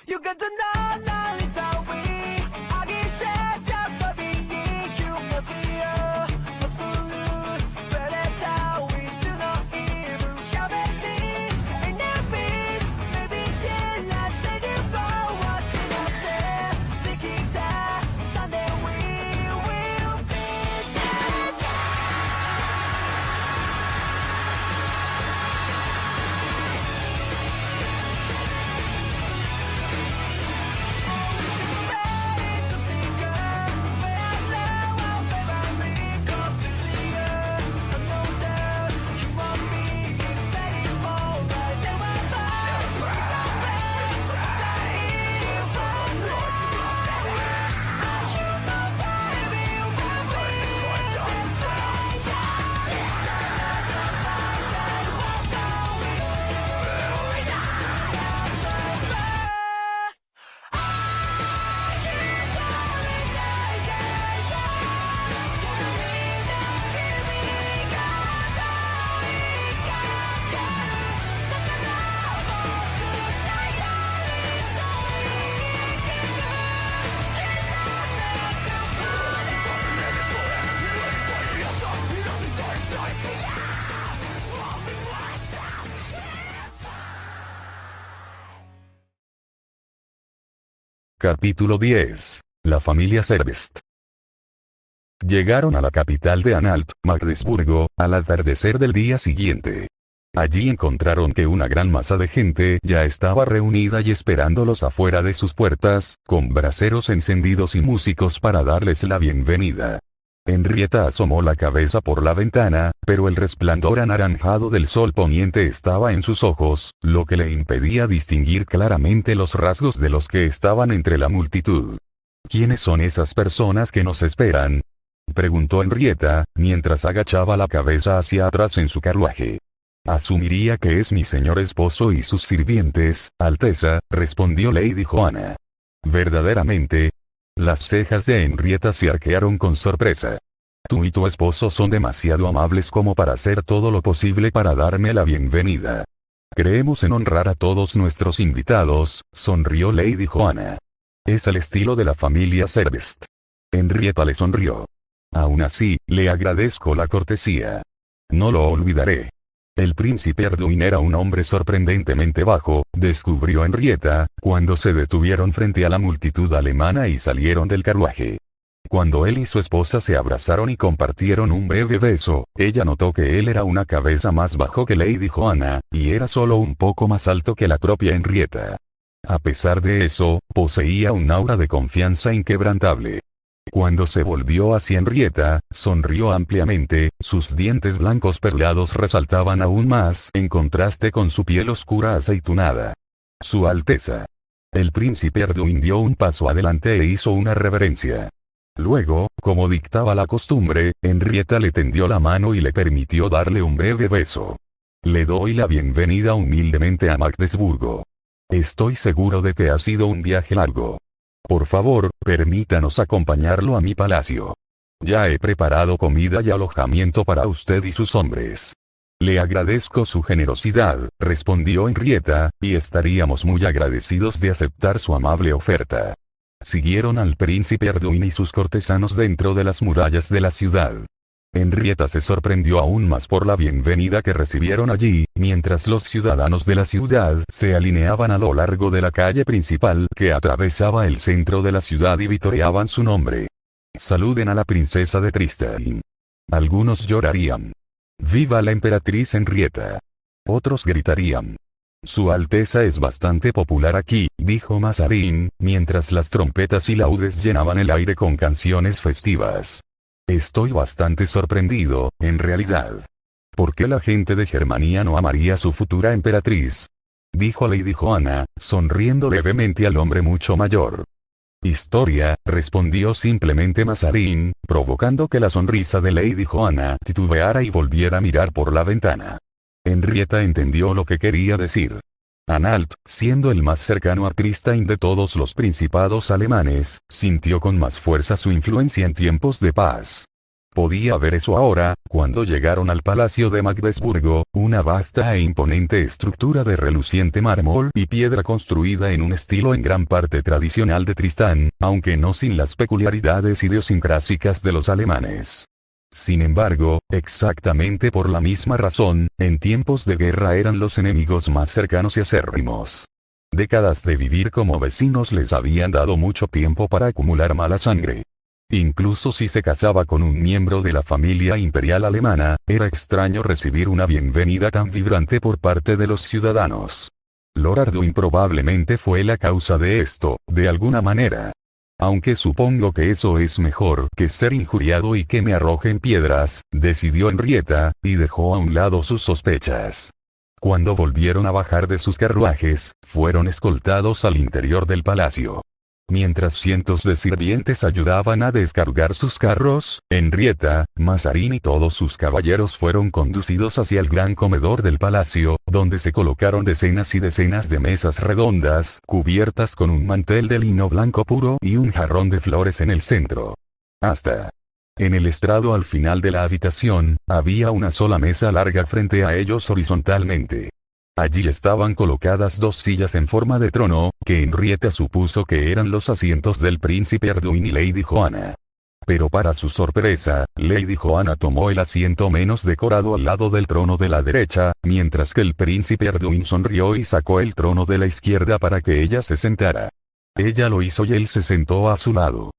You got to know, now it's how we. I get that just for being you must be absolute predator. We do not even have anything in the beast. Maybe daylight say the road, watching ourselves, thinking that someday we will be dead. Capítulo 10. La familia Serbest. Llegaron a la capital de Anhalt, Magdesburgo, al atardecer del día siguiente. Allí encontraron que una gran masa de gente ya estaba reunida y esperándolos afuera de sus puertas, con braseros encendidos y músicos para darles la bienvenida. Henrietta asomó la cabeza por la ventana, pero el resplandor anaranjado del sol poniente estaba en sus ojos, lo que le impedía distinguir claramente los rasgos de los que estaban entre la multitud. ¿Quiénes son esas personas que nos esperan?, preguntó Henrietta, mientras agachaba la cabeza hacia atrás en su carruaje. Asumiría que es mi señor esposo y sus sirvientes, Alteza, respondió Lady Joanna. ¿Verdaderamente? Las cejas de Henrietta se arquearon con sorpresa. Tú y tu esposo son demasiado amables como para hacer todo lo posible para darme la bienvenida. Creemos en honrar a todos nuestros invitados, sonrió Lady Joanna. Es el estilo de la familia Serbest. Henrietta le sonrió. Aún así, le agradezco la cortesía. No lo olvidaré. El príncipe Erduin era un hombre sorprendentemente bajo, descubrió Henrietta, cuando se detuvieron frente a la multitud alemana y salieron del carruaje. Cuando él y su esposa se abrazaron y compartieron un breve beso, ella notó que él era una cabeza más bajo que Lady Joanna, y era solo un poco más alto que la propia Henrietta. A pesar de eso, poseía un aura de confianza inquebrantable. Cuando se volvió hacia Henrietta, sonrió ampliamente, sus dientes blancos perlados resaltaban aún más en contraste con su piel oscura aceitunada. Su Alteza. El príncipe Erduin dio un paso adelante e hizo una reverencia. Luego, como dictaba la costumbre, Henrietta le tendió la mano y le permitió darle un breve beso. Le doy la bienvenida humildemente a Magdesburgo. Estoy seguro de que ha sido un viaje largo. Por favor, permítanos acompañarlo a mi palacio. Ya he preparado comida y alojamiento para usted y sus hombres. Le agradezco su generosidad, respondió Henrietta, y estaríamos muy agradecidos de aceptar su amable oferta. Siguieron al príncipe Erduin y sus cortesanos dentro de las murallas de la ciudad. Henrietta se sorprendió aún más por la bienvenida que recibieron allí, mientras los ciudadanos de la ciudad se alineaban a lo largo de la calle principal que atravesaba el centro de la ciudad y vitoreaban su nombre. Saluden a la princesa de Tristain. Algunos llorarían. ¡Viva la emperatriz Henrietta! Otros gritarían. Su Alteza es bastante popular aquí, dijo Mazarin, mientras las trompetas y laudes llenaban el aire con canciones festivas. Estoy bastante sorprendido, en realidad. ¿Por qué la gente de Germania no amaría a su futura emperatriz?, dijo Lady Joanna, sonriendo levemente al hombre mucho mayor. Historia, respondió simplemente Mazarin, provocando que la sonrisa de Lady Joanna titubeara y volviera a mirar por la ventana. Henrietta entendió lo que quería decir. Anhalt, siendo el más cercano a Tristain de todos los principados alemanes, sintió con más fuerza su influencia en tiempos de paz. Podía ver eso ahora, cuando llegaron al Palacio de Magdesburgo, una vasta e imponente estructura de reluciente mármol y piedra construida en un estilo en gran parte tradicional de Tristán, aunque no sin las peculiaridades idiosincrásicas de los alemanes. Sin embargo, exactamente por la misma razón, en tiempos de guerra eran los enemigos más cercanos y acérrimos. Décadas de vivir como vecinos les habían dado mucho tiempo para acumular mala sangre. Incluso si se casaba con un miembro de la familia imperial alemana, era extraño recibir una bienvenida tan vibrante por parte de los ciudadanos. Lord Arduin probablemente fue la causa de esto, de alguna manera. Aunque supongo que eso es mejor que ser injuriado y que me arrojen piedras, decidió Henrietta, y dejó a un lado sus sospechas. Cuando volvieron a bajar de sus carruajes, fueron escoltados al interior del palacio. Mientras cientos de sirvientes ayudaban a descargar sus carros, Henrietta, Mazarin y todos sus caballeros fueron conducidos hacia el gran comedor del palacio, donde se colocaron decenas y decenas de mesas redondas, cubiertas con un mantel de lino blanco puro y un jarrón de flores en el centro. En el estrado al final de la habitación, había una sola mesa larga frente a ellos horizontalmente. Allí estaban colocadas dos sillas en forma de trono, que Henrietta supuso que eran los asientos del príncipe Arduin y Lady Joanna. Pero para su sorpresa, Lady Joanna tomó el asiento menos decorado al lado del trono de la derecha, mientras que el príncipe Arduin sonrió y sacó el trono de la izquierda para que ella se sentara. Ella lo hizo y él se sentó a su lado.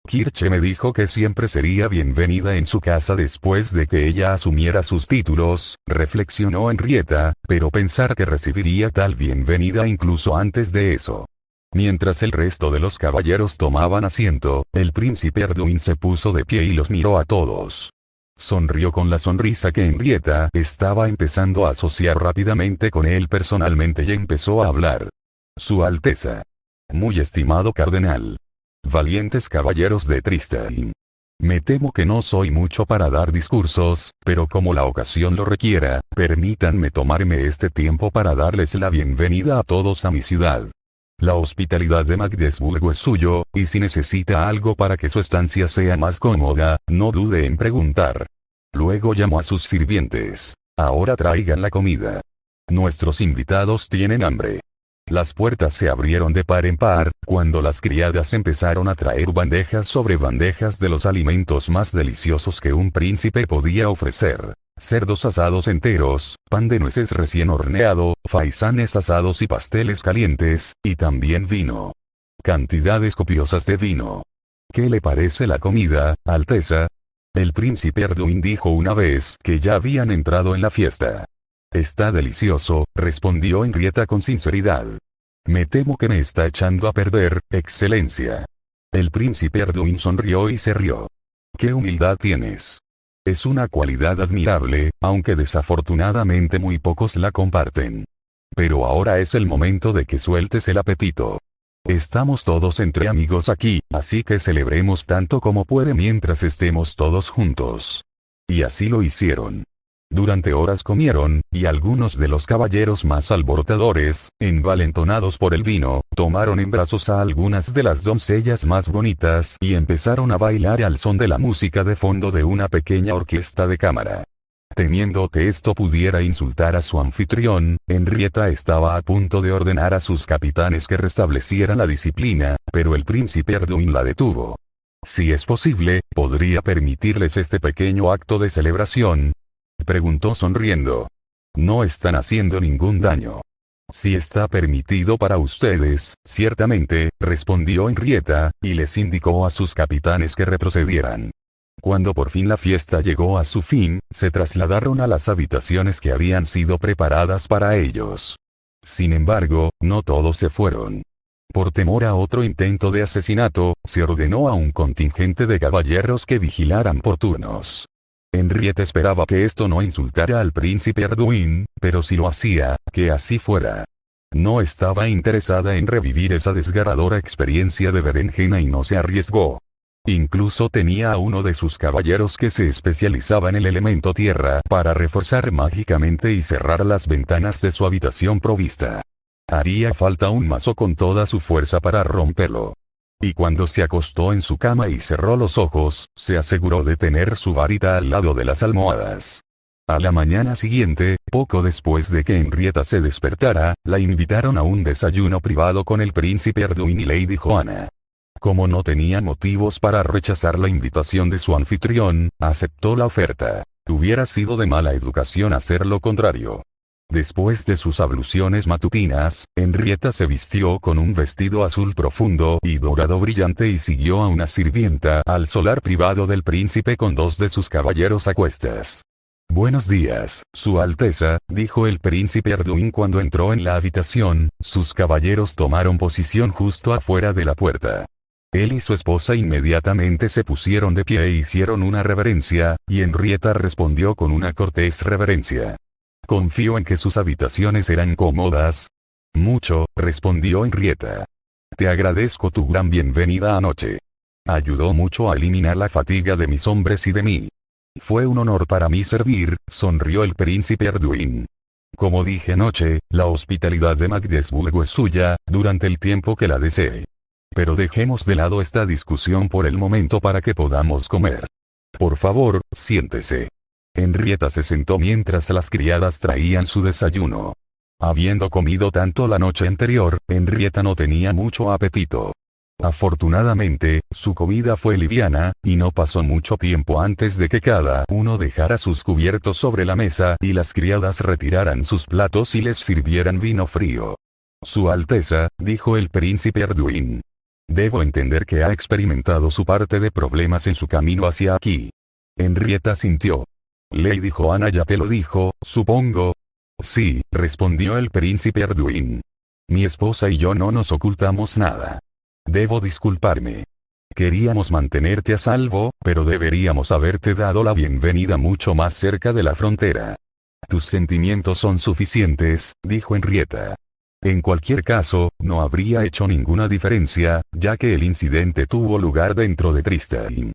Kirche me dijo que siempre sería bienvenida en su casa después de que ella asumiera sus títulos, reflexionó Henrietta, pero pensar que recibiría tal bienvenida incluso antes de eso. Mientras el resto de los caballeros tomaban asiento, el príncipe Arduin se puso de pie y los miró a todos. Sonrió con la sonrisa que Henrietta estaba empezando a asociar rápidamente con él personalmente y empezó a hablar. Su Alteza. Muy estimado cardenal. Valientes caballeros de Tristán. Me temo que no soy mucho para dar discursos, pero como la ocasión lo requiera, permítanme tomarme este tiempo para darles la bienvenida a todos a mi ciudad. La hospitalidad de Magdesburgo es suyo, y si necesita algo para que su estancia sea más cómoda, no dude en preguntar. Luego llamó a sus sirvientes. Ahora traigan la comida. Nuestros invitados tienen hambre. Las puertas se abrieron de par en par, cuando las criadas empezaron a traer bandejas sobre bandejas de los alimentos más deliciosos que un príncipe podía ofrecer. Cerdos asados enteros, pan de nueces recién horneado, faisanes asados y pasteles calientes, y también vino. Cantidades copiosas de vino. ¿Qué le parece la comida, Alteza? El príncipe Arduin dijo una vez que ya habían entrado en la fiesta. Está delicioso, respondió Henrietta con sinceridad. Me temo que me está echando a perder, excelencia. El príncipe Arduin sonrió y se rió. ¿Qué humildad tienes? Es una cualidad admirable, aunque desafortunadamente muy pocos la comparten. Pero ahora es el momento de que sueltes el apetito. Estamos todos entre amigos aquí, así que celebremos tanto como puede mientras estemos todos juntos. Y así lo hicieron. Durante horas comieron, y algunos de los caballeros más alborotadores, envalentonados por el vino, tomaron en brazos a algunas de las doncellas más bonitas y empezaron a bailar al son de la música de fondo de una pequeña orquesta de cámara. Temiendo que esto pudiera insultar a su anfitrión, Henrietta estaba a punto de ordenar a sus capitanes que restablecieran la disciplina, pero el príncipe Arduin la detuvo. Si es posible, ¿podría permitirles este pequeño acto de celebración?, preguntó sonriendo. No están haciendo ningún daño. Si está permitido para ustedes, ciertamente, respondió Henrietta, y les indicó a sus capitanes que retrocedieran. Cuando por fin la fiesta llegó a su fin, se trasladaron a las habitaciones que habían sido preparadas para ellos. Sin embargo, no todos se fueron. Por temor a otro intento de asesinato, se ordenó a un contingente de caballeros que vigilaran por turnos. Henrietta esperaba que esto no insultara al príncipe Arduin, pero si lo hacía, que así fuera. No estaba interesada en revivir esa desgarradora experiencia de berenjena y no se arriesgó. Incluso tenía a uno de sus caballeros que se especializaba en el elemento tierra para reforzar mágicamente y cerrar las ventanas de su habitación provista. Haría falta un mazo con toda su fuerza para romperlo. Y cuando se acostó en su cama y cerró los ojos, se aseguró de tener su varita al lado de las almohadas. A la mañana siguiente, poco después de que Henrietta se despertara, la invitaron a un desayuno privado con el príncipe Arduin y Lady Joanna. Como no tenía motivos para rechazar la invitación de su anfitrión, aceptó la oferta. Hubiera sido de mala educación hacer lo contrario. Después de sus abluciones matutinas, Henrietta se vistió con un vestido azul profundo y dorado brillante y siguió a una sirvienta al solar privado del príncipe con dos de sus caballeros a cuestas. «Buenos días, Su Alteza», dijo el príncipe Arduin cuando entró en la habitación. Sus caballeros tomaron posición justo afuera de la puerta. Él y su esposa inmediatamente se pusieron de pie e hicieron una reverencia, y Henrietta respondió con una cortés reverencia. «Confío en que sus habitaciones eran cómodas». «Mucho», respondió Henrietta. «Te agradezco tu gran bienvenida anoche. Ayudó mucho a eliminar la fatiga de mis hombres y de mí». «Fue un honor para mí servir», sonrió el príncipe Arduin. «Como dije anoche, la hospitalidad de Magdesburgo es suya, durante el tiempo que la desee. Pero dejemos de lado esta discusión por el momento para que podamos comer. Por favor, siéntese». Henrietta se sentó mientras las criadas traían su desayuno. Habiendo comido tanto la noche anterior, Henrietta no tenía mucho apetito. Afortunadamente, su comida fue liviana, y no pasó mucho tiempo antes de que cada uno dejara sus cubiertos sobre la mesa y las criadas retiraran sus platos y les sirvieran vino frío. «Su Alteza», dijo el príncipe Arduin. «Debo entender que ha experimentado su parte de problemas en su camino hacia aquí». Henrietta sintió. «Lady Joanna ya te lo dijo, supongo». «Sí», respondió el príncipe Arduin. «Mi esposa y yo no nos ocultamos nada. Debo disculparme. Queríamos mantenerte a salvo, pero deberíamos haberte dado la bienvenida mucho más cerca de la frontera». «Tus sentimientos son suficientes», dijo Henrietta. «En cualquier caso, no habría hecho ninguna diferencia, ya que el incidente tuvo lugar dentro de Tristán.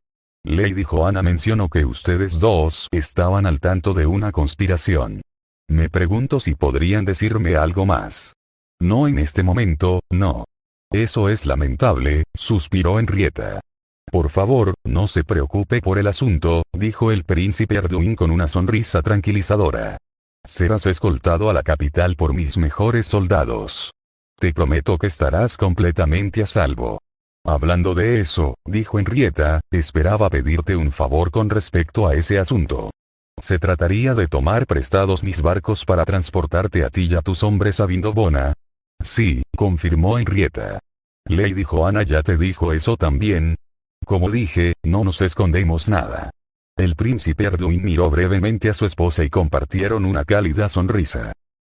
Lady Joanna mencionó que ustedes dos estaban al tanto de una conspiración. Me pregunto si podrían decirme algo más». «No en este momento, no». «Eso es lamentable», suspiró Henrietta. «Por favor, no se preocupe por el asunto», dijo el príncipe Arduin con una sonrisa tranquilizadora. «Serás escoltado a la capital por mis mejores soldados. Te prometo que estarás completamente a salvo». «Hablando de eso», dijo Henrietta, «esperaba pedirte un favor con respecto a ese asunto. Se trataría de tomar prestados mis barcos para transportarte a ti y a tus hombres a Vindobona». «Sí», confirmó Henrietta. «Lady Joanna ya te dijo eso también». «Como dije, no nos escondemos nada». El príncipe Arduin miró brevemente a su esposa y compartieron una cálida sonrisa.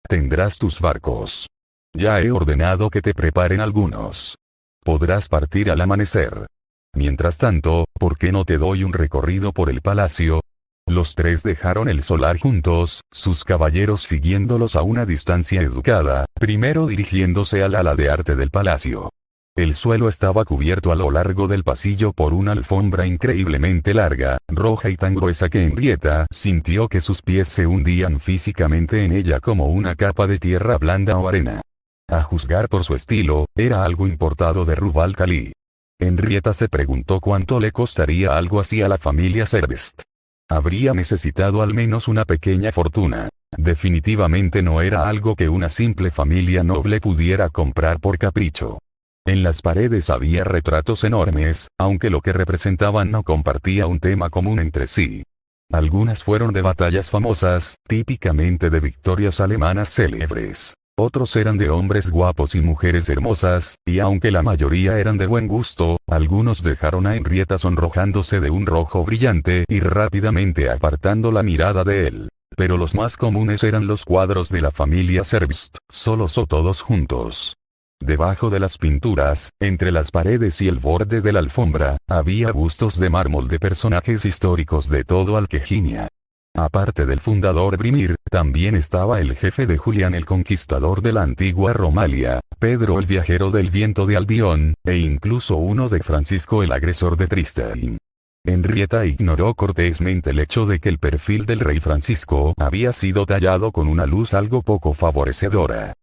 «Tendrás tus barcos. Ya he ordenado que te preparen algunos. Podrás partir al amanecer. Mientras tanto, ¿por qué no te doy un recorrido por el palacio?». Los tres dejaron el solar juntos, sus caballeros siguiéndolos a una distancia educada, primero dirigiéndose al ala de arte del palacio. El suelo estaba cubierto a lo largo del pasillo por una alfombra increíblemente larga, roja y tan gruesa que Henrietta sintió que sus pies se hundían físicamente en ella como una capa de tierra blanda o arena. A juzgar por su estilo, era algo importado de Rubal Khali. Henrietta se preguntó cuánto le costaría algo así a la familia Serbest. Habría necesitado al menos una pequeña fortuna. Definitivamente no era algo que una simple familia noble pudiera comprar por capricho. En las paredes había retratos enormes, aunque lo que representaban no compartía un tema común entre sí. Algunas fueron de batallas famosas, típicamente de victorias alemanas célebres. Otros eran de hombres guapos y mujeres hermosas, y aunque la mayoría eran de buen gusto, algunos dejaron a Henrietta sonrojándose de un rojo brillante y rápidamente apartando la mirada de él. Pero los más comunes eran los cuadros de la familia Serbst, solos o todos juntos. Debajo de las pinturas, entre las paredes y el borde de la alfombra, había bustos de mármol de personajes históricos de todo Alquejinia. Aparte del fundador Brimir, también estaba el jefe de Julián el Conquistador de la antigua Romalia, Pedro el Viajero del Viento de Albión, e incluso uno de Francisco el Agresor de Tristán. Henrietta ignoró cortésmente el hecho de que el perfil del rey Francisco había sido tallado con una luz algo poco favorecedora.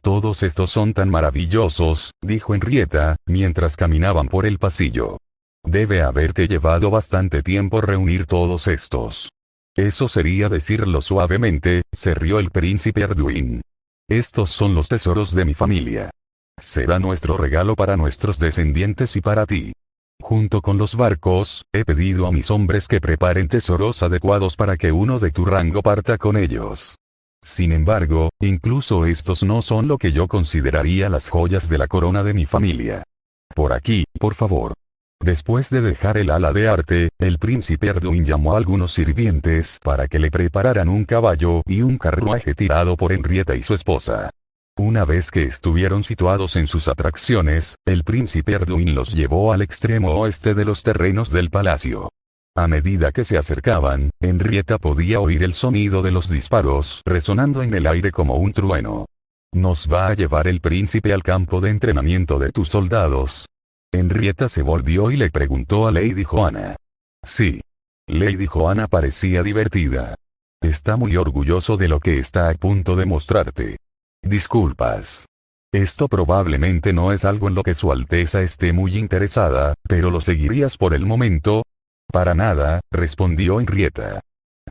Todos estos son tan maravillosos, dijo Henrietta, mientras caminaban por el pasillo. Debe haberte llevado bastante tiempo reunir todos estos. Eso sería decirlo suavemente, se rió el príncipe Arduin. Estos son los tesoros de mi familia. Será nuestro regalo para nuestros descendientes y para ti. Junto con los barcos, he pedido a mis hombres que preparen tesoros adecuados para que uno de tu rango parta con ellos. Sin embargo, incluso estos no son lo que yo consideraría las joyas de la corona de mi familia. Por aquí, por favor. Después de dejar el ala de arte, el príncipe Arduin llamó a algunos sirvientes para que le prepararan un caballo y un carruaje tirado por Henrietta y su esposa. Una vez que estuvieron situados en sus atracciones, el príncipe Arduin los llevó al extremo oeste de los terrenos del palacio. A medida que se acercaban, Henrietta podía oír el sonido de los disparos resonando en el aire como un trueno. ¿Nos va a llevar el príncipe al campo de entrenamiento de tus soldados? Henrietta se volvió y le preguntó a Lady Joanna. Sí. Lady Joanna parecía divertida. Está muy orgulloso de lo que está a punto de mostrarte. Disculpas. Esto probablemente no es algo en lo que Su Alteza esté muy interesada, pero ¿lo seguirías por el momento? Para nada, respondió Henrietta.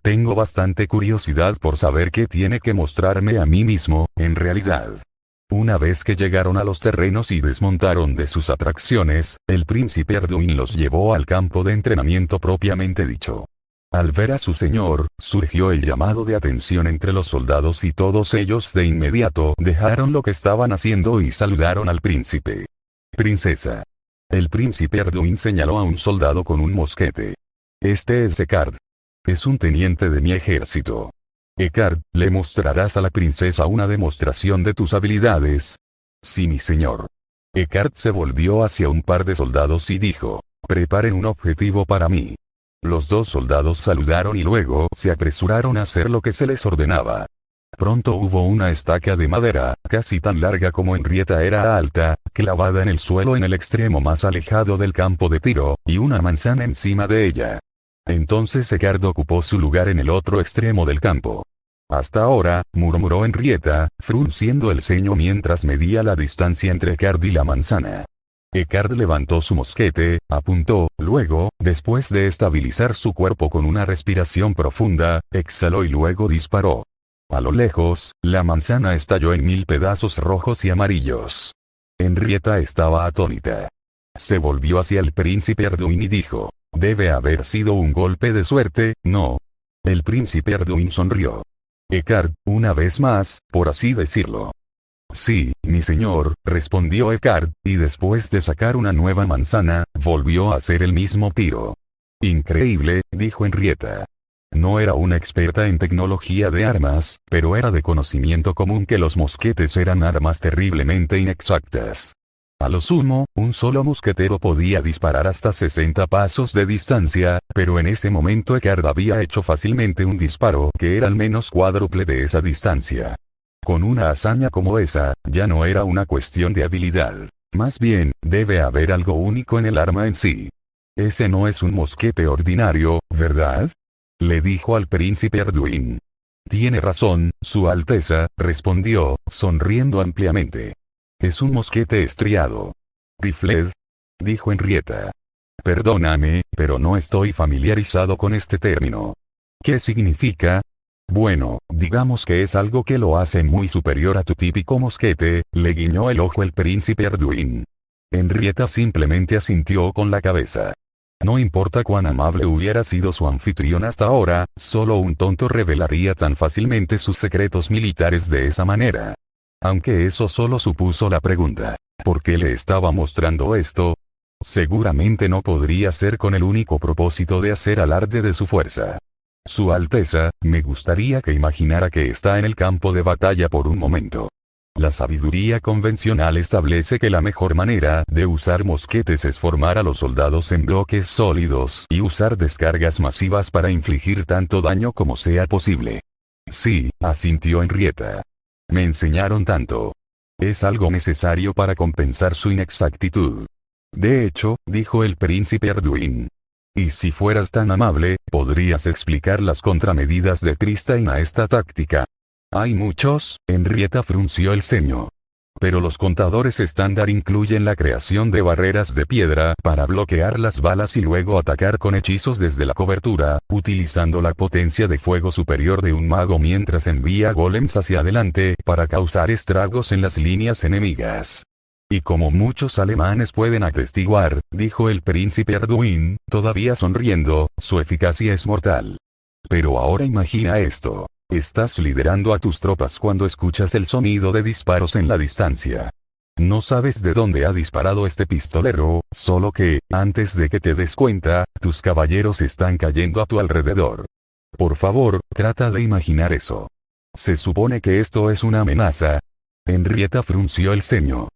Tengo bastante curiosidad por saber qué tiene que mostrarme a mí mismo, en realidad. Una vez que llegaron a los terrenos y desmontaron de sus atracciones, el príncipe Arduin los llevó al campo de entrenamiento propiamente dicho. Al ver a su señor, surgió el llamado de atención entre los soldados y todos ellos de inmediato dejaron lo que estaban haciendo y saludaron al príncipe. Princesa. El príncipe Arduin señaló a un soldado con un mosquete. Este es Eckhard. Es un teniente de mi ejército. Eckhard, ¿le mostrarás a la princesa una demostración de tus habilidades? Sí, mi señor. Eckhard se volvió hacia un par de soldados y dijo, preparen un objetivo para mí. Los dos soldados saludaron y luego se apresuraron a hacer lo que se les ordenaba. Pronto hubo una estaca de madera, casi tan larga como Henrietta era alta, clavada en el suelo en el extremo más alejado del campo de tiro, y una manzana encima de ella. Entonces Eckhard ocupó su lugar en el otro extremo del campo. Hasta ahora, murmuró Henrietta, frunciendo el ceño mientras medía la distancia entre Eckhard y la manzana. Eckhard levantó su mosquete, apuntó, luego, después de estabilizar su cuerpo con una respiración profunda, exhaló y luego disparó. A lo lejos, la manzana estalló en 1000 pedazos rojos y amarillos. Henrietta estaba atónita. Se volvió hacia el príncipe Arduin y dijo, debe haber sido un golpe de suerte, ¿no? El príncipe Arduin sonrió. Eckhard, una vez más, por así decirlo. Sí, mi señor, respondió Eckhard, y después de sacar una nueva manzana, volvió a hacer el mismo tiro. Increíble, dijo Henrietta. No era una experta en tecnología de armas, pero era de conocimiento común que los mosquetes eran armas terriblemente inexactas. A lo sumo, un solo mosquetero podía disparar hasta 60 pasos de distancia, pero en ese momento Eckhard había hecho fácilmente un disparo que era al menos cuádruple de esa distancia. Con una hazaña como esa, ya no era una cuestión de habilidad. Más bien, debe haber algo único en el arma en sí. Ese no es un mosquete ordinario, ¿verdad? Le dijo al príncipe Arduin. Tiene razón, Su Alteza, respondió, sonriendo ampliamente. Es un mosquete estriado. ¿Rifled? Dijo Henrietta. Perdóname, pero no estoy familiarizado con este término. ¿Qué significa? Bueno, digamos que es algo que lo hace muy superior a tu típico mosquete, le guiñó el ojo el príncipe Arduin. Henrietta simplemente asintió con la cabeza. No importa cuán amable hubiera sido su anfitrión hasta ahora, solo un tonto revelaría tan fácilmente sus secretos militares de esa manera. Aunque eso solo supuso la pregunta, ¿por qué le estaba mostrando esto? Seguramente no podría ser con el único propósito de hacer alarde de su fuerza. Su Alteza, me gustaría que imaginara que está en el campo de batalla por un momento. La sabiduría convencional establece que la mejor manera de usar mosquetes es formar a los soldados en bloques sólidos y usar descargas masivas para infligir tanto daño como sea posible. Sí, asintió Henrietta. Me enseñaron tanto. Es algo necesario para compensar su inexactitud. De hecho, dijo el príncipe Arduin. Y si fueras tan amable, ¿podrías explicar las contramedidas de Tristain a esta táctica? Hay muchos, Henrietta frunció el ceño. Pero los contadores estándar incluyen la creación de barreras de piedra para bloquear las balas y luego atacar con hechizos desde la cobertura, utilizando la potencia de fuego superior de un mago mientras envía golems hacia adelante para causar estragos en las líneas enemigas. Y como muchos alemanes pueden atestiguar, dijo el príncipe Arduin, todavía sonriendo, su eficacia es mortal. Pero ahora imagina esto. Estás liderando a tus tropas cuando escuchas el sonido de disparos en la distancia. No sabes de dónde ha disparado este pistolero, solo que, antes de que te des cuenta, tus caballeros están cayendo a tu alrededor. Por favor, trata de imaginar eso. ¿Se supone que esto es una amenaza? Henrietta frunció el ceño.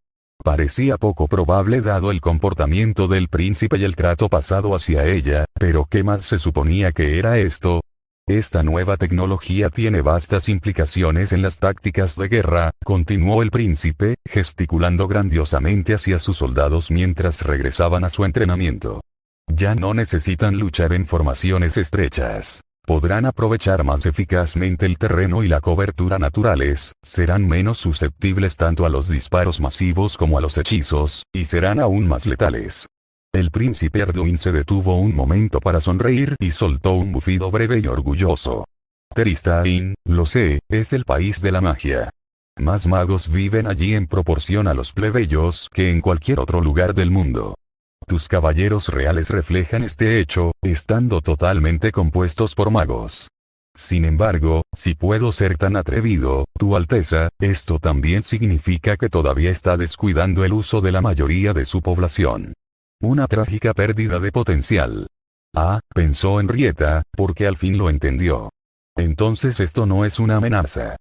Parecía poco probable dado el comportamiento del príncipe y el trato pasado hacia ella, pero ¿qué más se suponía que era esto? Esta nueva tecnología tiene vastas implicaciones en las tácticas de guerra, continuó el príncipe, gesticulando grandiosamente hacia sus soldados mientras regresaban a su entrenamiento. Ya no necesitan luchar en formaciones estrechas. Podrán aprovechar más eficazmente el terreno y la cobertura naturales, serán menos susceptibles tanto a los disparos masivos como a los hechizos, y serán aún más letales. El príncipe Arduin se detuvo un momento para sonreír y soltó un bufido breve y orgulloso. Teristain, lo sé, es el país de la magia. Más magos viven allí en proporción a los plebeyos que en cualquier otro lugar del mundo. Tus caballeros reales reflejan este hecho, estando totalmente compuestos por magos. Sin embargo, si puedo ser tan atrevido, Tu Alteza, esto también significa que todavía está descuidando el uso de la mayoría de su población. Una trágica pérdida de potencial. Pensó Henrietta, porque al fin lo entendió. Entonces esto no es una amenaza.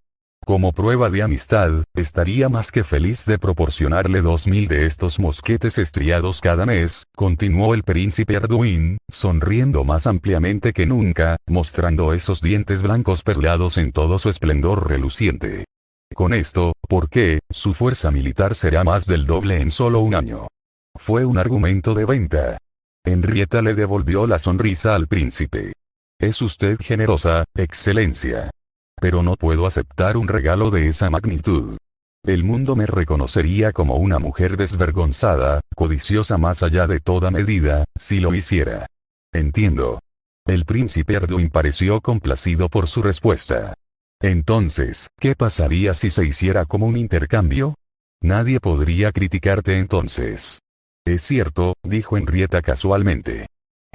Como prueba de amistad, estaría más que feliz de proporcionarle 2000 de estos mosquetes estriados cada mes, continuó el príncipe Arduin, sonriendo más ampliamente que nunca, mostrando esos dientes blancos perlados en todo su esplendor reluciente. Con esto, ¿por qué? Su fuerza militar será más del doble en solo un año. Fue un argumento de venta. Henrietta le devolvió la sonrisa al príncipe. Es usted generosa, excelencia. Pero no puedo aceptar un regalo de esa magnitud. El mundo me reconocería como una mujer desvergonzada, codiciosa más allá de toda medida, si lo hiciera. Entiendo. El príncipe Arduin pareció complacido por su respuesta. Entonces, ¿qué pasaría si se hiciera como un intercambio? Nadie podría criticarte entonces. Es cierto, dijo Henrietta casualmente.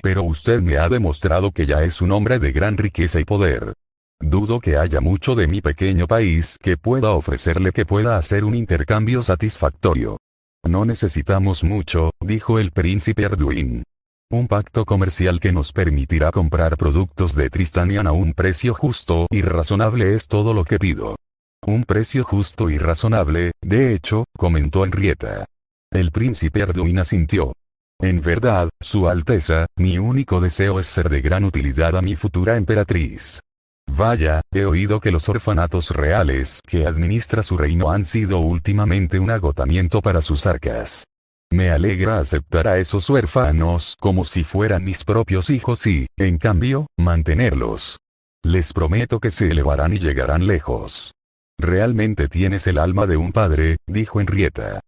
Pero usted me ha demostrado que ya es un hombre de gran riqueza y poder. Dudo que haya mucho de mi pequeño país que pueda ofrecerle que pueda hacer un intercambio satisfactorio. No necesitamos mucho, dijo el príncipe Arduin. Un pacto comercial que nos permitirá comprar productos de Tristanian a un precio justo y razonable es todo lo que pido. Un precio justo y razonable, de hecho, comentó Henrietta. El príncipe Arduin asintió. En verdad, Su Alteza, mi único deseo es ser de gran utilidad a mi futura emperatriz. Vaya, he oído que los orfanatos reales que administra su reino han sido últimamente un agotamiento para sus arcas. Me alegra aceptar a esos huérfanos como si fueran mis propios hijos y, en cambio, mantenerlos. Les prometo que se elevarán y llegarán lejos. Realmente tienes el alma de un padre, dijo Henrietta.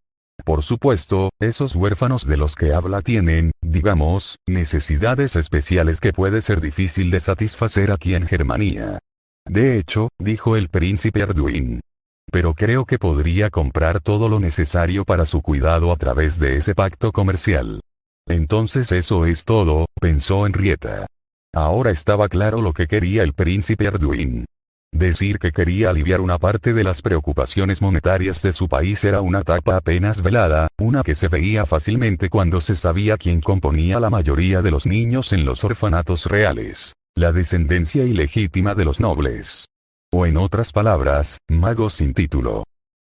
Por supuesto, esos huérfanos de los que habla tienen, digamos, necesidades especiales que puede ser difícil de satisfacer aquí en Germania. De hecho, dijo el príncipe Arduin. Pero creo que podría comprar todo lo necesario para su cuidado a través de ese pacto comercial. Entonces eso es todo, pensó Henrietta. Ahora estaba claro lo que quería el príncipe Arduin. Decir que quería aliviar una parte de las preocupaciones monetarias de su país era una tapa apenas velada, una que se veía fácilmente cuando se sabía quién componía la mayoría de los niños en los orfanatos reales, la descendencia ilegítima de los nobles. O en otras palabras, magos sin título.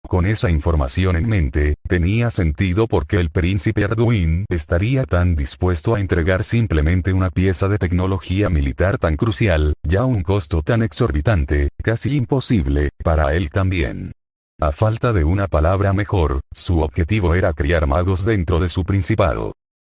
Con esa información en mente, tenía sentido por qué el príncipe Arduin estaría tan dispuesto a entregar simplemente una pieza de tecnología militar tan crucial, ya a un costo tan exorbitante, casi imposible, para él también. A falta de una palabra mejor, su objetivo era criar magos dentro de su principado.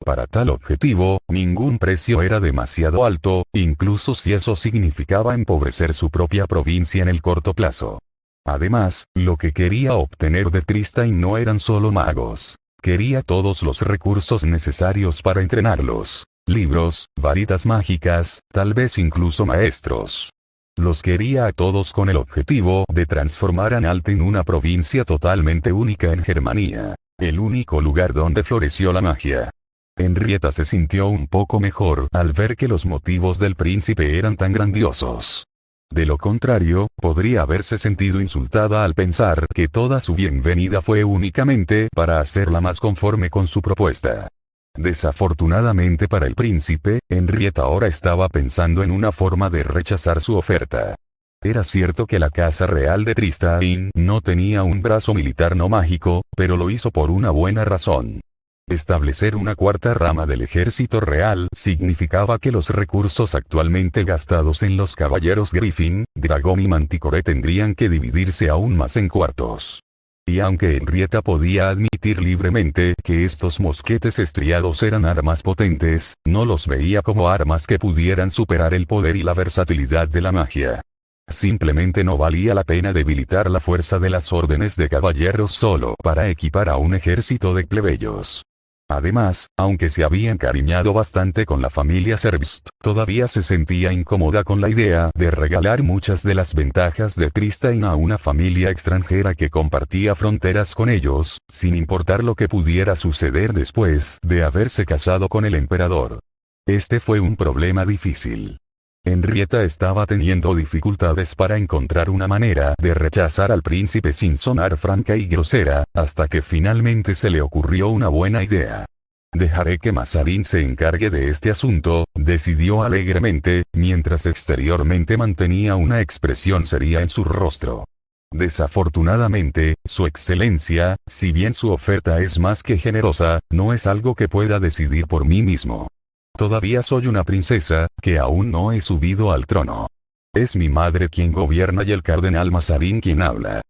Para tal objetivo, ningún precio era demasiado alto, incluso si eso significaba empobrecer su propia provincia en el corto plazo. Además, lo que quería obtener de Tristain no eran solo magos. Quería todos los recursos necesarios para entrenarlos. Libros, varitas mágicas, tal vez incluso maestros. Los quería a todos con el objetivo de transformar Anhalt en una provincia totalmente única en Germania. El único lugar donde floreció la magia. Henrietta se sintió un poco mejor al ver que los motivos del príncipe eran tan grandiosos. De lo contrario, podría haberse sentido insultada al pensar que toda su bienvenida fue únicamente para hacerla más conforme con su propuesta. Desafortunadamente para el príncipe, Henrietta ahora estaba pensando en una forma de rechazar su oferta. Era cierto que la casa real de Tristain no tenía un brazo militar no mágico, pero lo hizo por una buena razón. Establecer una cuarta rama del ejército real significaba que los recursos actualmente gastados en los caballeros Griffin, Dragón y Manticore tendrían que dividirse aún más en cuartos. Y aunque Henrietta podía admitir libremente que estos mosquetes estriados eran armas potentes, no los veía como armas que pudieran superar el poder y la versatilidad de la magia. Simplemente no valía la pena debilitar la fuerza de las órdenes de caballeros solo para equipar a un ejército de plebeyos. Además, aunque se había encariñado bastante con la familia Servist, todavía se sentía incómoda con la idea de regalar muchas de las ventajas de Tristain a una familia extranjera que compartía fronteras con ellos, sin importar lo que pudiera suceder después de haberse casado con el emperador. Este fue un problema difícil. Henrietta estaba teniendo dificultades para encontrar una manera de rechazar al príncipe sin sonar franca y grosera, hasta que finalmente se le ocurrió una buena idea. Dejaré que Mazarin se encargue de este asunto, decidió alegremente, mientras exteriormente mantenía una expresión seria en su rostro. Desafortunadamente, su excelencia, si bien su oferta es más que generosa, no es algo que pueda decidir por mí mismo. Todavía soy una princesa, que aún no he subido al trono. Es mi madre quien gobierna y el cardenal Mazarin quien habla.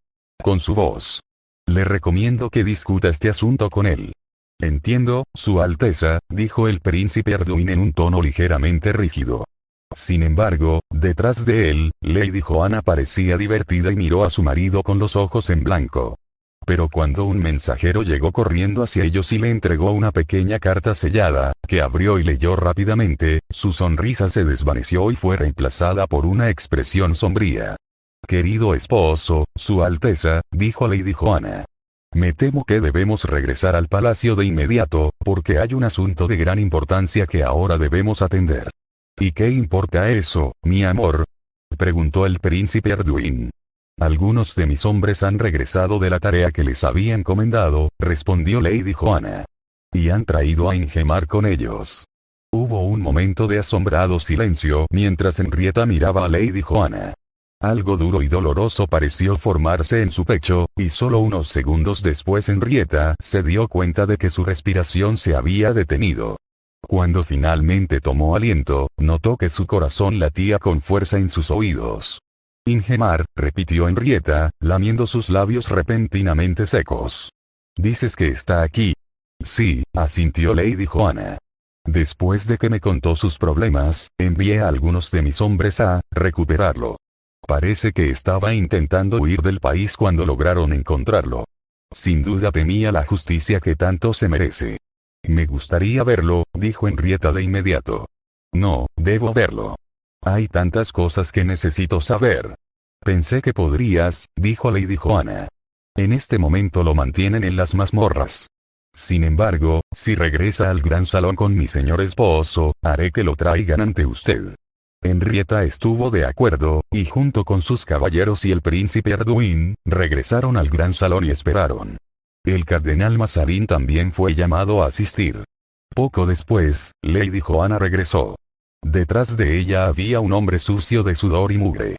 Con su voz. Le recomiendo que discuta este asunto con él. Entiendo, Su Alteza, dijo el príncipe Arduin en un tono ligeramente rígido. Sin embargo, detrás de él, Lady Joanna parecía divertida y miró a su marido con los ojos en blanco. Pero cuando un mensajero llegó corriendo hacia ellos y le entregó una pequeña carta sellada, que abrió y leyó rápidamente, su sonrisa se desvaneció y fue reemplazada por una expresión sombría. Querido esposo, Su Alteza, dijo Lady Joanna. Me temo que debemos regresar al palacio de inmediato, porque hay un asunto de gran importancia que ahora debemos atender. ¿Y qué importa eso, mi amor? Preguntó el príncipe Arduin. Algunos de mis hombres han regresado de la tarea que les había encomendado, respondió Lady Joanna. Y han traído a Ingemar con ellos. Hubo un momento de asombrado silencio mientras Henrietta miraba a Lady Joanna. Algo duro y doloroso pareció formarse en su pecho, y solo unos segundos después Henrietta se dio cuenta de que su respiración se había detenido. Cuando finalmente tomó aliento, notó que su corazón latía con fuerza en sus oídos. Ingemar, repitió Henrietta, lamiendo sus labios repentinamente secos. ¿Dices que está aquí? Sí, asintió Lady Joanna. Después de que me contó sus problemas, envié a algunos de mis hombres a recuperarlo. Parece que estaba intentando huir del país cuando lograron encontrarlo. Sin duda temía la justicia que tanto se merece. Me gustaría verlo, dijo Henrietta de inmediato. No, debo verlo. Hay tantas cosas que necesito saber. Pensé que podrías, dijo Lady Joanna. En este momento lo mantienen en las mazmorras. Sin embargo, si regresa al gran salón con mi señor esposo, haré que lo traigan ante usted. Henrietta estuvo de acuerdo, y junto con sus caballeros y el príncipe Arduin, regresaron al gran salón y esperaron. El cardenal Mazarin también fue llamado a asistir. Poco después, Lady Joanna regresó. Detrás de ella había un hombre sucio de sudor y mugre.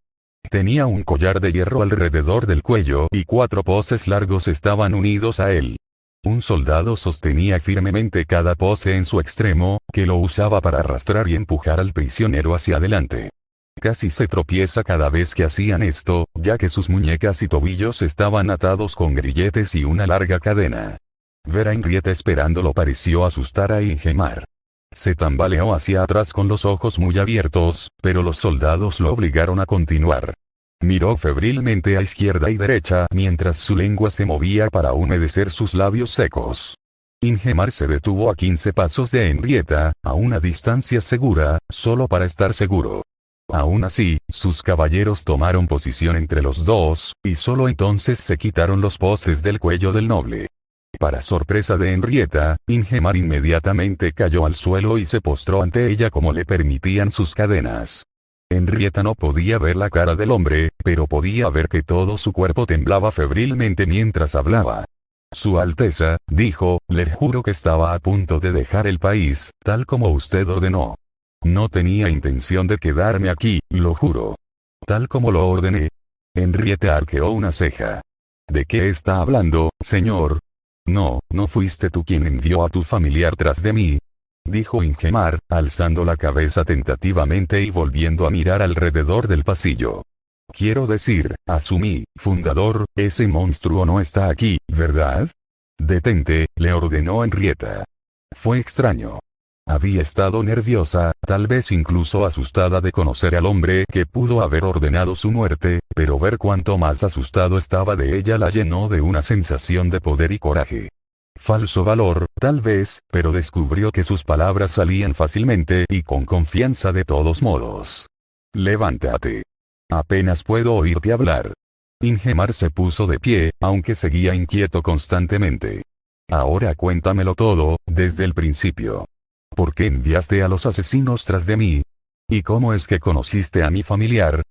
Tenía un collar de hierro alrededor del cuello y 4 poses largos estaban unidos a él. Un soldado sostenía firmemente cada pose en su extremo, que lo usaba para arrastrar y empujar al prisionero hacia adelante. Casi se tropieza cada vez que hacían esto, ya que sus muñecas y tobillos estaban atados con grilletes y una larga cadena. Ver a Henrietta esperándolo pareció asustar a Ingemar. Se tambaleó hacia atrás con los ojos muy abiertos, pero los soldados lo obligaron a continuar. Miró febrilmente a izquierda y derecha mientras su lengua se movía para humedecer sus labios secos. Ingemar se detuvo a 15 pasos de Henrietta, a una distancia segura, solo para estar seguro. Aún así, sus caballeros tomaron posición entre los dos, y solo entonces se quitaron los postes del cuello del noble. Para sorpresa de Henrietta, Ingemar inmediatamente cayó al suelo y se postró ante ella como le permitían sus cadenas. Henrietta no podía ver la cara del hombre, pero podía ver que todo su cuerpo temblaba febrilmente mientras hablaba. Su Alteza, dijo, le juro que estaba a punto de dejar el país, tal como usted ordenó. No tenía intención de quedarme aquí, lo juro. Tal como lo ordené. Henrietta arqueó una ceja. ¿De qué está hablando, señor? No fuiste tú quien envió a tu familiar tras de mí, dijo Ingemar, alzando la cabeza tentativamente y volviendo a mirar alrededor del pasillo. Quiero decir, asumí, fundador, ese monstruo no está aquí, ¿verdad? Detente, le ordenó Henrietta. Fue extraño. Había estado nerviosa, tal vez incluso asustada de conocer al hombre que pudo haber ordenado su muerte, pero ver cuánto más asustado estaba de ella la llenó de una sensación de poder y coraje. Falso valor, tal vez, pero descubrió que sus palabras salían fácilmente y con confianza de todos modos. Levántate. Apenas puedo oírte hablar. Ingemar se puso de pie, aunque seguía inquieto constantemente. Ahora cuéntamelo todo, desde el principio. ¿Por qué enviaste a los asesinos tras de mí? ¿Y cómo es que conociste a mi familiar?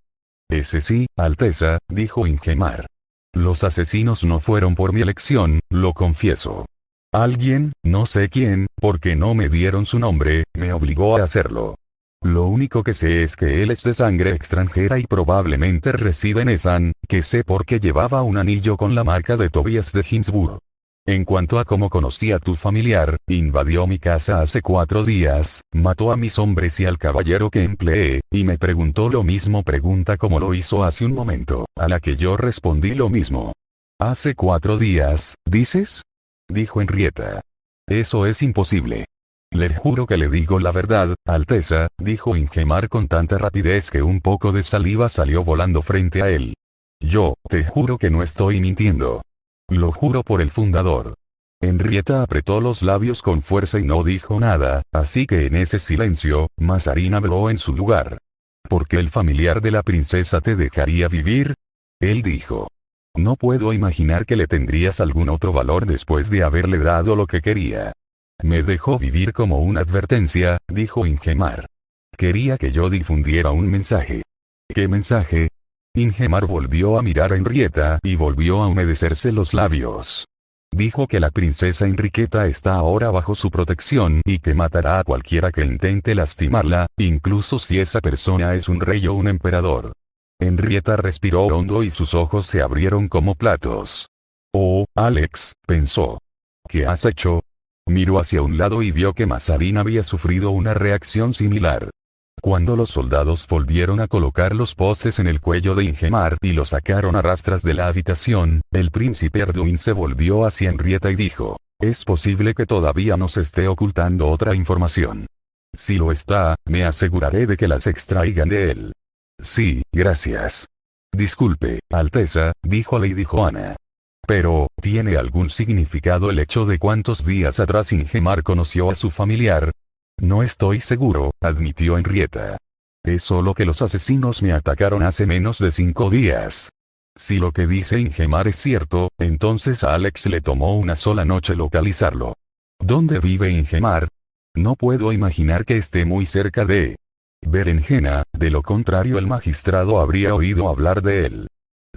Ese sí, Alteza, dijo Ingemar. Los asesinos no fueron por mi elección, lo confieso. Alguien, no sé quién, porque no me dieron su nombre, me obligó a hacerlo. Lo único que sé es que él es de sangre extranjera y probablemente reside en Esan, que sé porque llevaba un anillo con la marca de Tobias de Hinsburg. En cuanto a cómo conocí a tu familiar, invadió mi casa hace 4 días, mató a mis hombres y al caballero que empleé, y me preguntó lo mismo pregunta como lo hizo hace un momento, a la que yo respondí lo mismo. ¿Hace 4 días, dices? Dijo Henrietta. Eso es imposible. Le juro que le digo la verdad, Alteza, dijo Ingemar con tanta rapidez que un poco de saliva salió volando frente a él. Yo, te juro que no estoy mintiendo. Lo juro por el fundador. Henrietta apretó los labios con fuerza y no dijo nada, así que en ese silencio, Mazarin habló en su lugar. ¿Por qué el familiar de la princesa te dejaría vivir? Él dijo. No puedo imaginar que le tendrías algún otro valor después de haberle dado lo que quería. Me dejó vivir como una advertencia, dijo Ingemar. Quería que yo difundiera un mensaje. ¿Qué mensaje? Ingemar volvió a mirar a Henrietta y volvió a humedecerse los labios. Dijo que la princesa Enriqueta está ahora bajo su protección y que matará a cualquiera que intente lastimarla, incluso si esa persona es un rey o un emperador. Henrietta respiró hondo y sus ojos se abrieron como platos. Oh, Alex, pensó. ¿Qué has hecho? Miró hacia un lado y vio que Mazarin había sufrido una reacción similar. Cuando los soldados volvieron a colocar los postes en el cuello de Ingemar y lo sacaron a rastras de la habitación, el príncipe Arduin se volvió hacia Henrietta y dijo, es posible que todavía nos esté ocultando otra información. Si lo está, me aseguraré de que las extraigan de él. Sí, gracias. Disculpe, Alteza, dijo Lady Joanna. Pero, ¿tiene algún significado el hecho de cuántos días atrás Ingemar conoció a su familiar? No estoy seguro, admitió Henrietta. Es solo que los asesinos me atacaron hace menos de 5 días. Si lo que dice Ingemar es cierto, entonces a Alex le tomó una sola noche localizarlo. ¿Dónde vive Ingemar? No puedo imaginar que esté muy cerca de Berenjena, de lo contrario el magistrado habría oído hablar de él.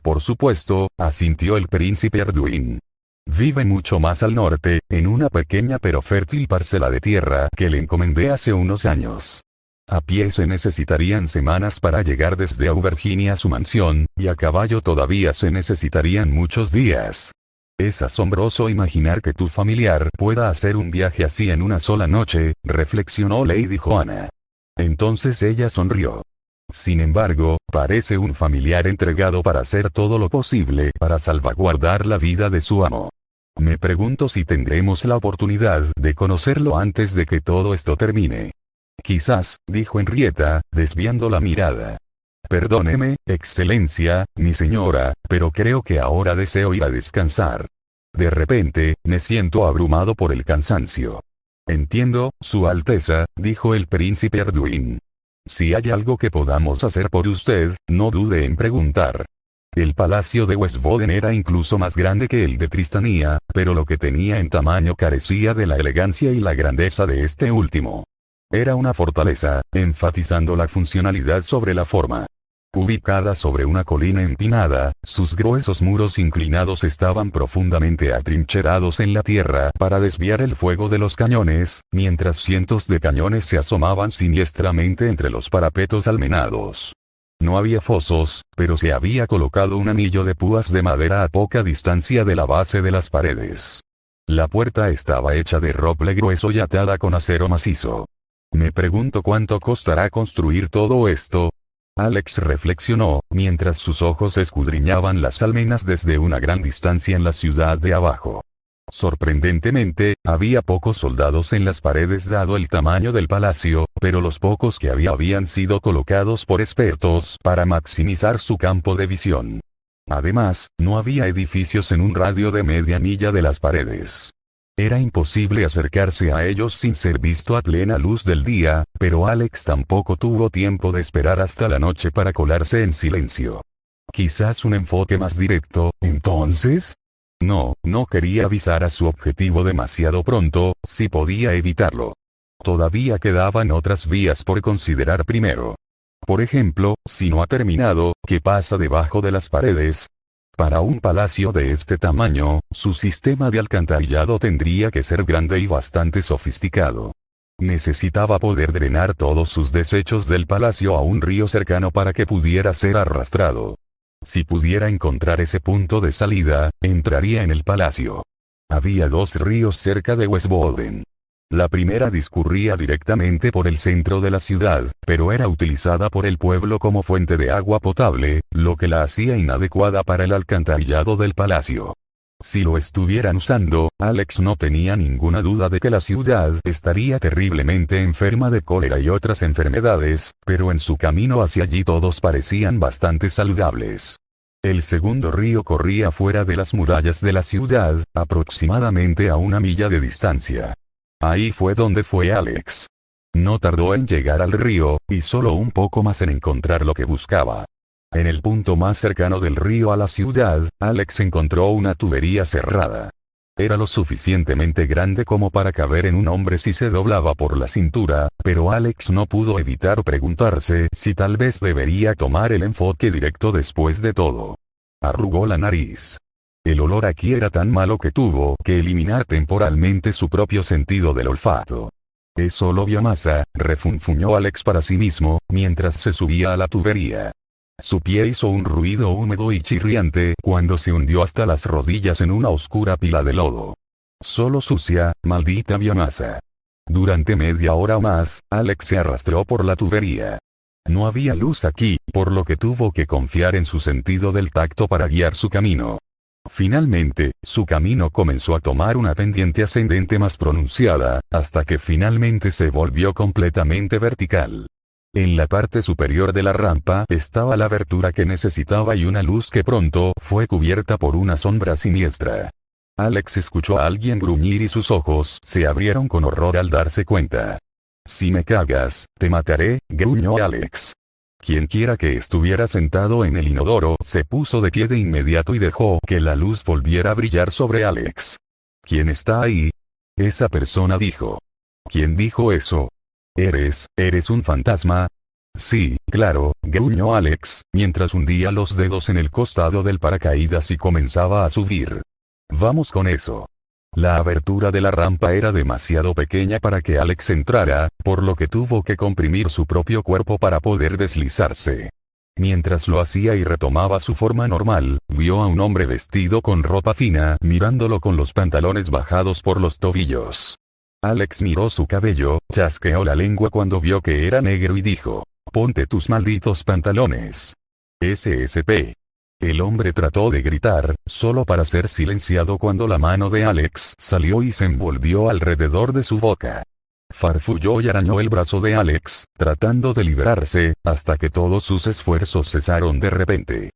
Por supuesto, asintió el príncipe Arduin. Vive mucho más al norte, en una pequeña pero fértil parcela de tierra que le encomendé hace unos años. A pie se necesitarían semanas para llegar desde Auvergne a su mansión, y a caballo todavía se necesitarían muchos días. Es asombroso imaginar que tu familiar pueda hacer un viaje así en una sola noche, reflexionó Lady Joanna. Entonces ella sonrió. Sin embargo, parece un familiar entregado para hacer todo lo posible para salvaguardar la vida de su amo. Me pregunto si tendremos la oportunidad de conocerlo antes de que todo esto termine. Quizás, dijo Henrietta, desviando la mirada. Perdóneme, Excelencia, mi señora, pero creo que ahora deseo ir a descansar. De repente, me siento abrumado por el cansancio. Entiendo, Su Alteza, dijo el príncipe Arduin. Si hay algo que podamos hacer por usted, no dude en preguntar. El palacio de Westboden era incluso más grande que el de Tristania, pero lo que tenía en tamaño carecía de la elegancia y la grandeza de este último. Era una fortaleza, enfatizando la funcionalidad sobre la forma. Ubicada sobre una colina empinada, sus gruesos muros inclinados estaban profundamente atrincherados en la tierra para desviar el fuego de los cañones, mientras cientos de cañones se asomaban siniestramente entre los parapetos almenados. No había fosos, pero se había colocado un anillo de púas de madera a poca distancia de la base de las paredes. La puerta estaba hecha de roble grueso y atada con acero macizo. Me pregunto cuánto costará construir todo esto. Alex reflexionó, mientras sus ojos escudriñaban las almenas desde una gran distancia en la ciudad de abajo. Sorprendentemente, había pocos soldados en las paredes dado el tamaño del palacio, pero los pocos que habían sido colocados por expertos para maximizar su campo de visión. Además, no había edificios en un radio de media milla de las paredes. Era imposible acercarse a ellos sin ser visto a plena luz del día, pero Alex tampoco tuvo tiempo de esperar hasta la noche para colarse en silencio. Quizás un enfoque más directo, entonces. No quería avisar a su objetivo demasiado pronto, si podía evitarlo. Todavía quedaban otras vías por considerar primero. Por ejemplo, si no ha terminado, ¿qué pasa debajo de las paredes? Para un palacio de este tamaño, su sistema de alcantarillado tendría que ser grande y bastante sofisticado. Necesitaba poder drenar todos sus desechos del palacio a un río cercano para que pudiera ser arrastrado. Si pudiera encontrar ese punto de salida, entraría en el palacio. Había dos ríos cerca de Westboden. La primera discurría directamente por el centro de la ciudad, pero era utilizada por el pueblo como fuente de agua potable, lo que la hacía inadecuada para el alcantarillado del palacio. Si lo estuvieran usando, Alex no tenía ninguna duda de que la ciudad estaría terriblemente enferma de cólera y otras enfermedades, pero en su camino hacia allí todos parecían bastante saludables. El segundo río corría fuera de las murallas de la ciudad, aproximadamente a 1 milla de distancia. Ahí fue donde fue Alex. No tardó en llegar al río, y solo un poco más en encontrar lo que buscaba. En el punto más cercano del río a la ciudad, Alex encontró una tubería cerrada. Era lo suficientemente grande como para caber en un hombre si se doblaba por la cintura, pero Alex no pudo evitar preguntarse si tal vez debería tomar el enfoque directo después de todo. Arrugó la nariz. El olor aquí era tan malo que tuvo que eliminar temporalmente su propio sentido del olfato. Es solo biomasa, refunfuñó Alex para sí mismo, mientras se subía a la tubería. Su pie hizo un ruido húmedo y chirriante cuando se hundió hasta las rodillas en una oscura pila de lodo. Solo sucia, maldita biomasa. Durante media hora o más, Alex se arrastró por la tubería. No había luz aquí, por lo que tuvo que confiar en su sentido del tacto para guiar su camino. Finalmente, su camino comenzó a tomar una pendiente ascendente más pronunciada, hasta que finalmente se volvió completamente vertical. En la parte superior de la rampa estaba la abertura que necesitaba y una luz que pronto fue cubierta por una sombra siniestra. Alex escuchó a alguien gruñir y sus ojos se abrieron con horror al darse cuenta. «Si me cagas, te mataré», gruñó Alex. Quienquiera que estuviera sentado en el inodoro se puso de pie de inmediato y dejó que la luz volviera a brillar sobre Alex. «¿Quién está ahí?», esa persona dijo. «¿Quién dijo eso? ¿Eres un fantasma?». «Sí, claro», gruñó Alex, mientras hundía los dedos en el costado del paracaídas y comenzaba a subir. «Vamos con eso». La abertura de la rampa era demasiado pequeña para que Alex entrara, por lo que tuvo que comprimir su propio cuerpo para poder deslizarse. Mientras lo hacía y retomaba su forma normal, vio a un hombre vestido con ropa fina mirándolo con los pantalones bajados por los tobillos. Alex miró su cabello, chasqueó la lengua cuando vio que era negro y dijo: «Ponte tus malditos pantalones». SSP. El hombre trató de gritar, solo para ser silenciado cuando la mano de Alex salió y se envolvió alrededor de su boca. Farfulló y arañó el brazo de Alex, tratando de liberarse, hasta que todos sus esfuerzos cesaron de repente.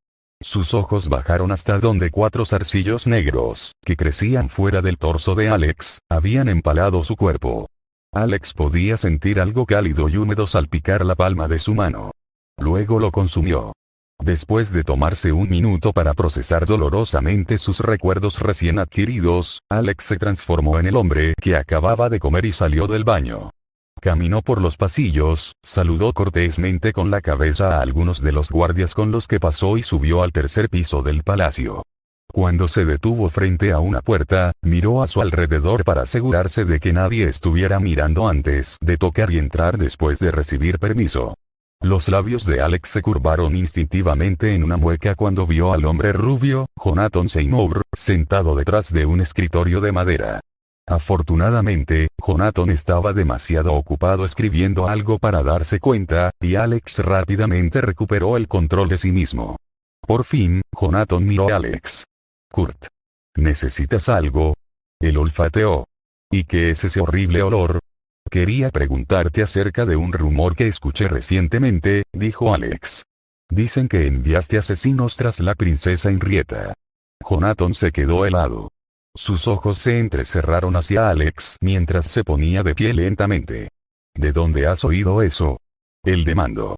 Sus ojos bajaron hasta donde 4 zarcillos negros, que crecían fuera del torso de Alex, habían empalado su cuerpo. Alex podía sentir algo cálido y húmedo salpicar la palma de su mano. Luego lo consumió. Después de tomarse un minuto para procesar dolorosamente sus recuerdos recién adquiridos, Alex se transformó en el hombre que acababa de comer y salió del baño. Caminó por los pasillos, saludó cortésmente con la cabeza a algunos de los guardias con los que pasó y subió al 3er piso del palacio. Cuando se detuvo frente a una puerta, miró a su alrededor para asegurarse de que nadie estuviera mirando antes de tocar y entrar después de recibir permiso. Los labios de Alex se curvaron instintivamente en una mueca cuando vio al hombre rubio, Jonathan Seymour, sentado detrás de un escritorio de madera. Afortunadamente, Jonathan estaba demasiado ocupado escribiendo algo para darse cuenta, y Alex rápidamente recuperó el control de sí mismo. Por fin, Jonathan miró a Alex. Kurt. ¿Necesitas algo? Él olfateó. ¿Y qué es ese horrible olor? Quería preguntarte acerca de un rumor que escuché recientemente, dijo Alex. Dicen que enviaste asesinos tras la princesa Henrietta. Jonathan se quedó helado. Sus ojos se entrecerraron hacia Alex mientras se ponía de pie lentamente. ¿De dónde has oído eso? Él demandó.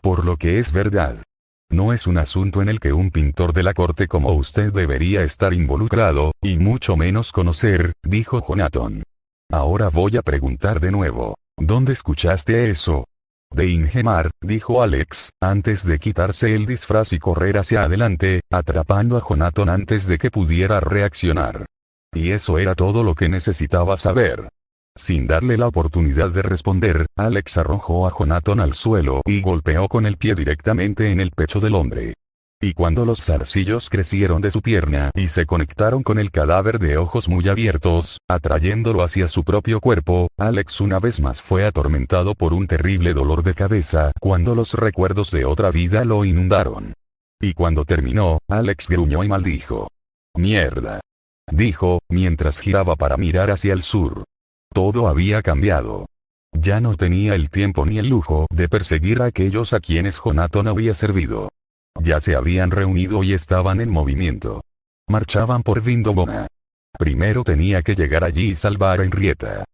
Por lo que es verdad. No es un asunto en el que un pintor de la corte como usted debería estar involucrado, y mucho menos conocer, dijo Jonathan. Ahora voy a preguntar de nuevo. ¿Dónde escuchaste eso? De Ingemar, dijo Alex, antes de quitarse el disfraz y correr hacia adelante, atrapando a Jonathan antes de que pudiera reaccionar. Y eso era todo lo que necesitaba saber. Sin darle la oportunidad de responder, Alex arrojó a Jonathan al suelo y golpeó con el pie directamente en el pecho del hombre. Y cuando los zarcillos crecieron de su pierna y se conectaron con el cadáver de ojos muy abiertos, atrayéndolo hacia su propio cuerpo, Alex una vez más fue atormentado por un terrible dolor de cabeza cuando los recuerdos de otra vida lo inundaron. Y cuando terminó, Alex gruñó y maldijo. «Mierda», dijo, mientras giraba para mirar hacia el sur. Todo había cambiado. Ya no tenía el tiempo ni el lujo de perseguir a aquellos a quienes Jonathan había servido. Ya se habían reunido y estaban en movimiento. Marchaban por Vindobona. Primero tenía que llegar allí y salvar a Henrietta.